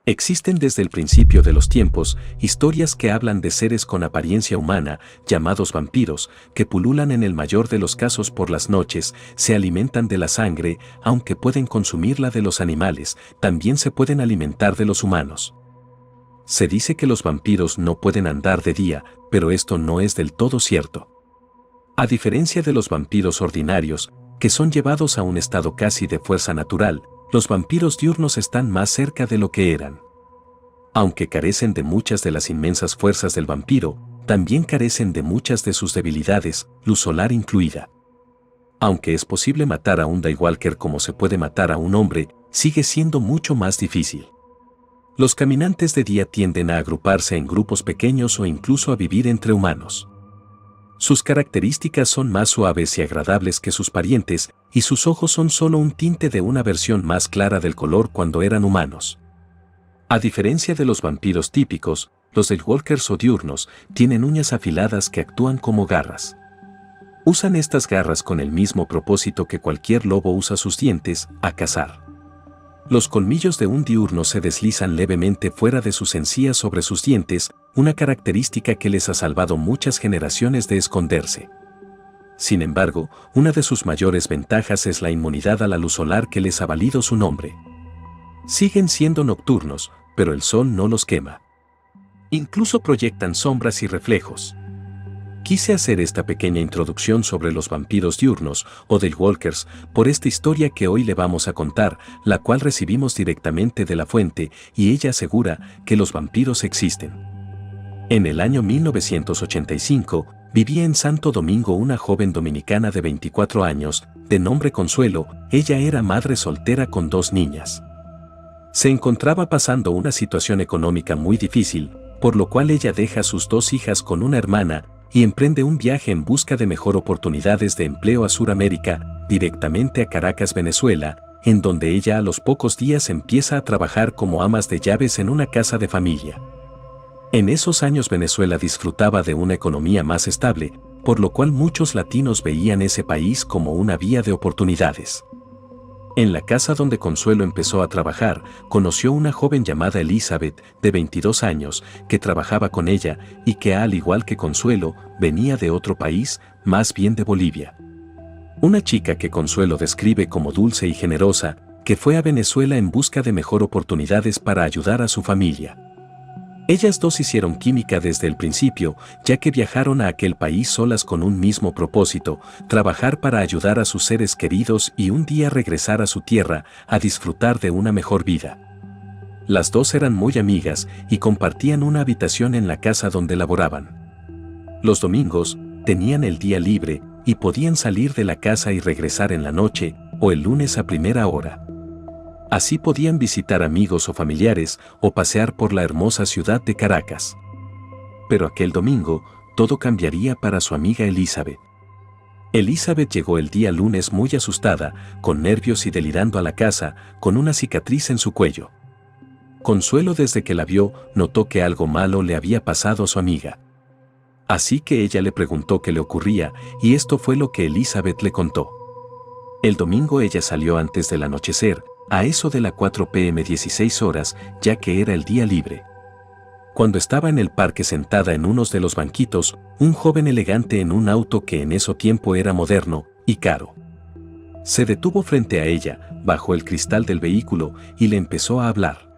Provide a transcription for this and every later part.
Existen desde el principio de los tiempos historias que hablan de seres con apariencia humana, llamados vampiros, que pululan en el mayor de los casos por las noches, se alimentan de la sangre, aunque pueden consumirla de los animales, también se pueden alimentar de los humanos. Se dice que los vampiros no pueden andar de día, pero esto no es del todo cierto. A diferencia de los vampiros ordinarios, que son llevados a un estado casi de fuerza natural, los vampiros diurnos están más cerca de lo que eran. Aunque carecen de muchas de las inmensas fuerzas del vampiro, también carecen de muchas de sus debilidades, luz solar incluida. Aunque es posible matar a un Daywalker como se puede matar a un hombre, sigue siendo mucho más difícil. Los caminantes de día tienden a agruparse en grupos pequeños o incluso a vivir entre humanos. Sus características son más suaves y agradables que sus parientes, y sus ojos son solo un tinte de una versión más clara del color cuando eran humanos. A diferencia de los vampiros típicos, los Daywalkers o diurnos tienen uñas afiladas que actúan como garras. Usan estas garras con el mismo propósito que cualquier lobo usa sus dientes, a cazar. Los colmillos de un diurno se deslizan levemente fuera de sus encías sobre sus dientes, una característica que les ha salvado muchas generaciones de esconderse. Sin embargo, una de sus mayores ventajas es la inmunidad a la luz solar que les ha valido su nombre. Siguen siendo nocturnos, pero el sol no los quema. Incluso proyectan sombras y reflejos. Quise hacer esta pequeña introducción sobre los vampiros diurnos o Daywalkers por esta historia que hoy le vamos a contar, la cual recibimos directamente de la fuente, y ella asegura que los vampiros existen. En el año 1985, vivía en Santo Domingo una joven dominicana de 24 años, de nombre Consuelo. Ella era madre soltera con 2 niñas. Se encontraba pasando una situación económica muy difícil, por lo cual ella deja a sus 2 hijas con una hermana, y emprende un viaje en busca de mejor oportunidades de empleo a Suramérica, directamente a Caracas, Venezuela, en donde ella a los pocos días empieza a trabajar como amas de llaves en una casa de familia. En esos años Venezuela disfrutaba de una economía más estable, por lo cual muchos latinos veían ese país como una vía de oportunidades. En la casa donde Consuelo empezó a trabajar, conoció una joven llamada Elizabeth, de 22 años, que trabajaba con ella y que, al igual que Consuelo, venía de otro país, más bien de Bolivia. Una chica que Consuelo describe como dulce y generosa, que fue a Venezuela en busca de mejor oportunidades para ayudar a su familia. Ellas 2 hicieron química desde el principio, ya que viajaron a aquel país solas con un mismo propósito: trabajar para ayudar a sus seres queridos y un día regresar a su tierra, a disfrutar de una mejor vida. Las 2 eran muy amigas y compartían una habitación en la casa donde laboraban. Los domingos, tenían el día libre y podían salir de la casa y regresar en la noche o el lunes a primera hora. Así podían visitar amigos o familiares o pasear por la hermosa ciudad de Caracas. Pero aquel domingo, todo cambiaría para su amiga Elizabeth. Elizabeth llegó el día lunes muy asustada, con nervios y delirando a la casa, con una cicatriz en su cuello. Consuelo, desde que la vio, notó que algo malo le había pasado a su amiga. Así que ella le preguntó qué le ocurría, y esto fue lo que Elizabeth le contó. El domingo ella salió antes del anochecer, a eso de la 4 p.m. 16 horas, ya que era el día libre. Cuando estaba en el parque sentada en uno de los banquitos, un joven elegante en un auto que en ese tiempo era moderno y caro. Se detuvo frente a ella, bajó el cristal del vehículo y le empezó a hablar.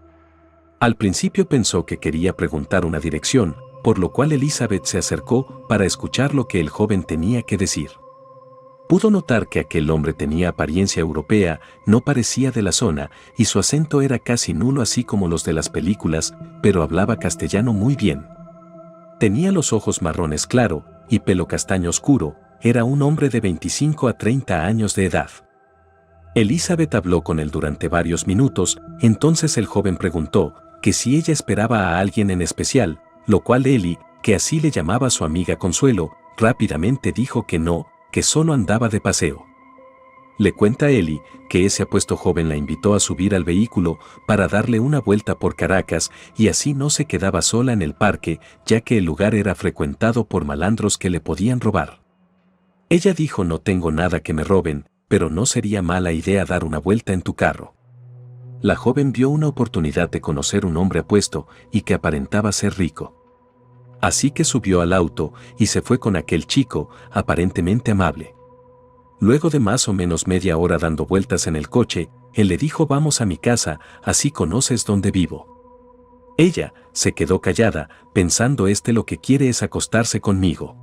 Al principio pensó que quería preguntar una dirección, por lo cual Elizabeth se acercó para escuchar lo que el joven tenía que decir. Pudo notar que aquel hombre tenía apariencia europea, no parecía de la zona, y su acento era casi nulo así como los de las películas, pero hablaba castellano muy bien. Tenía los ojos marrones claro y pelo castaño oscuro, era un hombre de 25 a 30 años de edad. Elizabeth habló con él durante varios minutos, entonces el joven preguntó que si ella esperaba a alguien en especial, lo cual Eli, que así le llamaba a su amiga Consuelo, rápidamente dijo que no, que solo andaba de paseo. Le cuenta Eli que ese apuesto joven la invitó a subir al vehículo para darle una vuelta por Caracas y así no se quedaba sola en el parque, ya que el lugar era frecuentado por malandros que le podían robar. Ella dijo: no tengo nada que me roben, pero no sería mala idea dar una vuelta en tu carro. La joven vio una oportunidad de conocer un hombre apuesto y que aparentaba ser rico. Así que subió al auto y se fue con aquel chico, aparentemente amable. Luego de más o menos media hora dando vueltas en el coche, él le dijo: vamos a mi casa, así conoces dónde vivo. Ella se quedó callada, pensando: este lo que quiere es acostarse conmigo.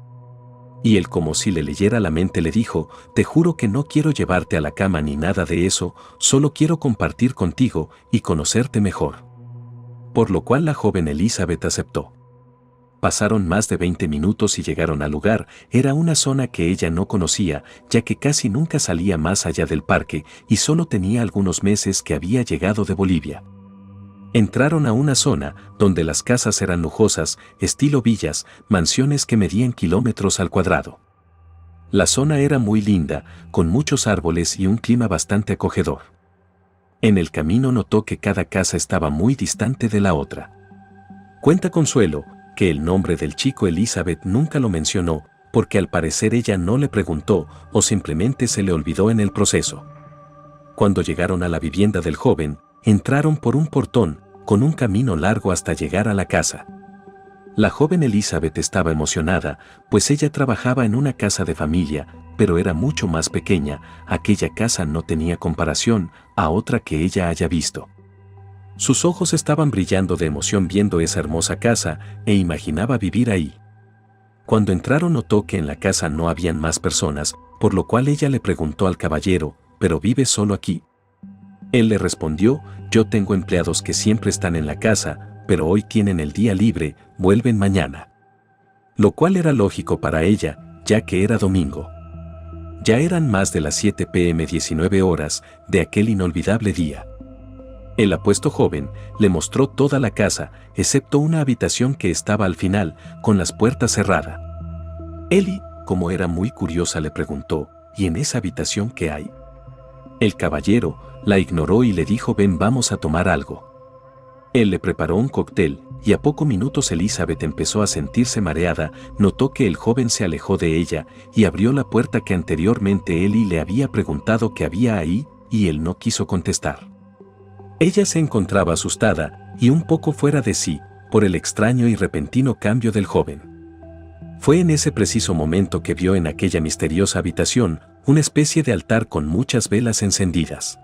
Y él, como si le leyera la mente, le dijo: te juro que no quiero llevarte a la cama ni nada de eso, solo quiero compartir contigo y conocerte mejor. Por lo cual la joven Elizabeth aceptó. Pasaron más de 20 minutos y llegaron al lugar. Era una zona que ella no conocía, ya que casi nunca salía más allá del parque y solo tenía algunos meses que había llegado de Bolivia. Entraron a una zona donde las casas eran lujosas, estilo villas, mansiones que medían kilómetros al cuadrado. La zona era muy linda, con muchos árboles y un clima bastante acogedor. En el camino notó que cada casa estaba muy distante de la otra. Cuenta Consuelo que el nombre del chico Elizabeth nunca lo mencionó, porque al parecer ella no le preguntó o simplemente se le olvidó en el proceso. Cuando llegaron a la vivienda del joven, entraron por un portón, con un camino largo hasta llegar a la casa. La joven Elizabeth estaba emocionada, pues ella trabajaba en una casa de familia, pero era mucho más pequeña. Aquella casa no tenía comparación a otra que ella haya visto. Sus ojos estaban brillando de emoción viendo esa hermosa casa e imaginaba vivir ahí. Cuando entraron notó que en la casa no habían más personas, por lo cual ella le preguntó al caballero: ¿pero vives solo aquí? Él le respondió: yo tengo empleados que siempre están en la casa, pero hoy tienen el día libre, vuelven mañana. Lo cual era lógico para ella, ya que era domingo. Ya eran más de las 7 p.m. 19 horas de aquel inolvidable día. El apuesto joven le mostró toda la casa, excepto una habitación que estaba al final, con las puertas cerradas. Ellie, como era muy curiosa, le preguntó: ¿y en esa habitación qué hay? El caballero la ignoró y le dijo: ven, vamos a tomar algo. Él le preparó un cóctel, y a pocos minutos Elizabeth empezó a sentirse mareada. Notó que el joven se alejó de ella y abrió la puerta que anteriormente Ellie le había preguntado qué había ahí, y él no quiso contestar. Ella se encontraba asustada y un poco fuera de sí por el extraño y repentino cambio del joven. Fue en ese preciso momento que vio en aquella misteriosa habitación una especie de altar con muchas velas encendidas.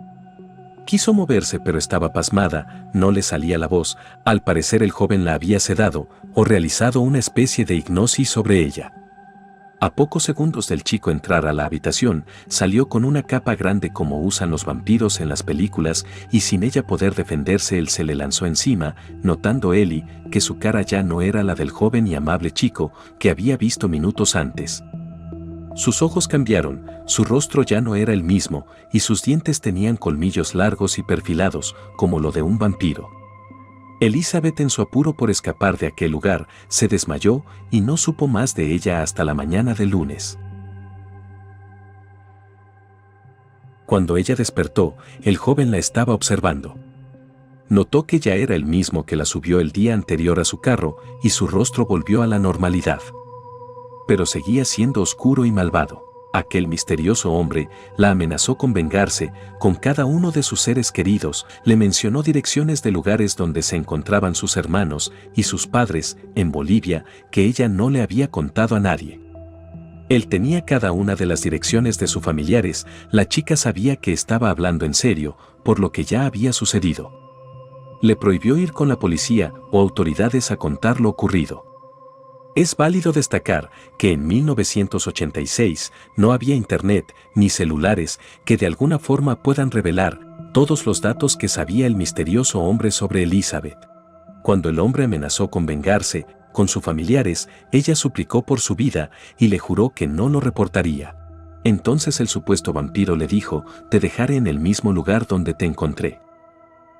Quiso moverse, pero estaba pasmada, no le salía la voz. Al parecer el joven la había sedado o realizado una especie de hipnosis sobre ella. A pocos segundos del chico entrar a la habitación, salió con una capa grande como usan los vampiros en las películas, y sin ella poder defenderse él se le lanzó encima, notando Ellie que su cara ya no era la del joven y amable chico que había visto minutos antes. Sus ojos cambiaron, su rostro ya no era el mismo, y sus dientes tenían colmillos largos y perfilados, como lo de un vampiro. Elizabeth, en su apuro por escapar de aquel lugar, se desmayó y no supo más de ella hasta la mañana del lunes. Cuando ella despertó, el joven la estaba observando. Notó que ya era el mismo que la subió el día anterior a su carro y su rostro volvió a la normalidad. Pero seguía siendo oscuro y malvado. Aquel misterioso hombre la amenazó con vengarse con cada uno de sus seres queridos, le mencionó direcciones de lugares donde se encontraban sus hermanos y sus padres en Bolivia que ella no le había contado a nadie. Él tenía cada una de las direcciones de sus familiares. La chica sabía que estaba hablando en serio, por lo que ya había sucedido. Le prohibió ir con la policía o autoridades a contar lo ocurrido. Es válido destacar que en 1986 no había internet ni celulares que de alguna forma puedan revelar todos los datos que sabía el misterioso hombre sobre Elizabeth. Cuando el hombre amenazó con vengarse con sus familiares, ella suplicó por su vida y le juró que no lo reportaría. Entonces el supuesto vampiro le dijo: te dejaré en el mismo lugar donde te encontré.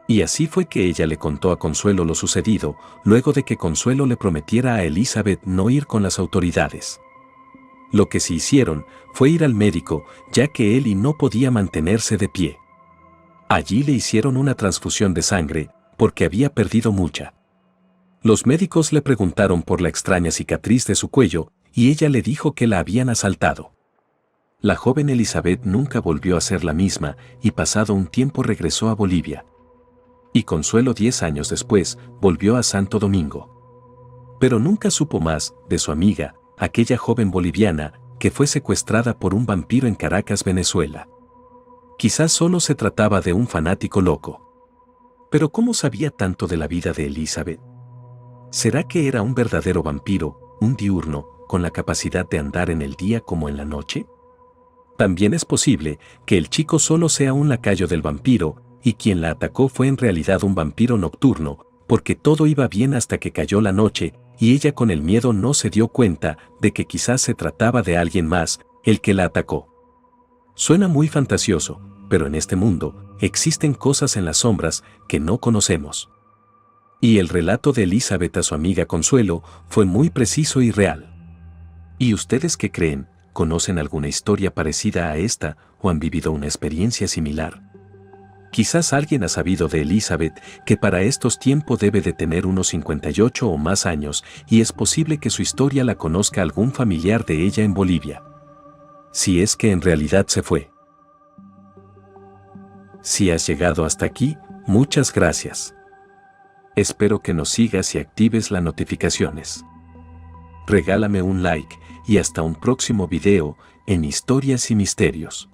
Y así fue que ella le contó a Consuelo lo sucedido, luego de que Consuelo le prometiera a Elizabeth no ir con las autoridades. Lo que sí hicieron fue ir al médico, ya que Ellie no podía mantenerse de pie. Allí le hicieron una transfusión de sangre, porque había perdido mucha. Los médicos le preguntaron por la extraña cicatriz de su cuello, y ella le dijo que la habían asaltado. La joven Elizabeth nunca volvió a ser la misma, y pasado un tiempo regresó a Bolivia. Y Consuelo 10 años después volvió a Santo Domingo. Pero nunca supo más de su amiga, aquella joven boliviana, que fue secuestrada por un vampiro en Caracas, Venezuela. Quizás solo se trataba de un fanático loco. Pero ¿cómo sabía tanto de la vida de Elizabeth? ¿Será que era un verdadero vampiro, un diurno, con la capacidad de andar en el día como en la noche? También es posible que el chico solo sea un lacayo del vampiro, y quien la atacó fue en realidad un vampiro nocturno, porque todo iba bien hasta que cayó la noche, y ella con el miedo no se dio cuenta de que quizás se trataba de alguien más, el que la atacó. Suena muy fantasioso, pero en este mundo existen cosas en las sombras que no conocemos. Y el relato de Elizabeth a su amiga Consuelo fue muy preciso y real. ¿Y ustedes qué creen? ¿Conocen alguna historia parecida a esta o han vivido una experiencia similar? Quizás alguien ha sabido de Elizabeth que para estos tiempos debe de tener unos 58 o más años y es posible que su historia la conozca algún familiar de ella en Bolivia. Si es que en realidad se fue. Si has llegado hasta aquí, muchas gracias. Espero que nos sigas y actives las notificaciones. Regálame un like y hasta un próximo video en Historias y Misterios.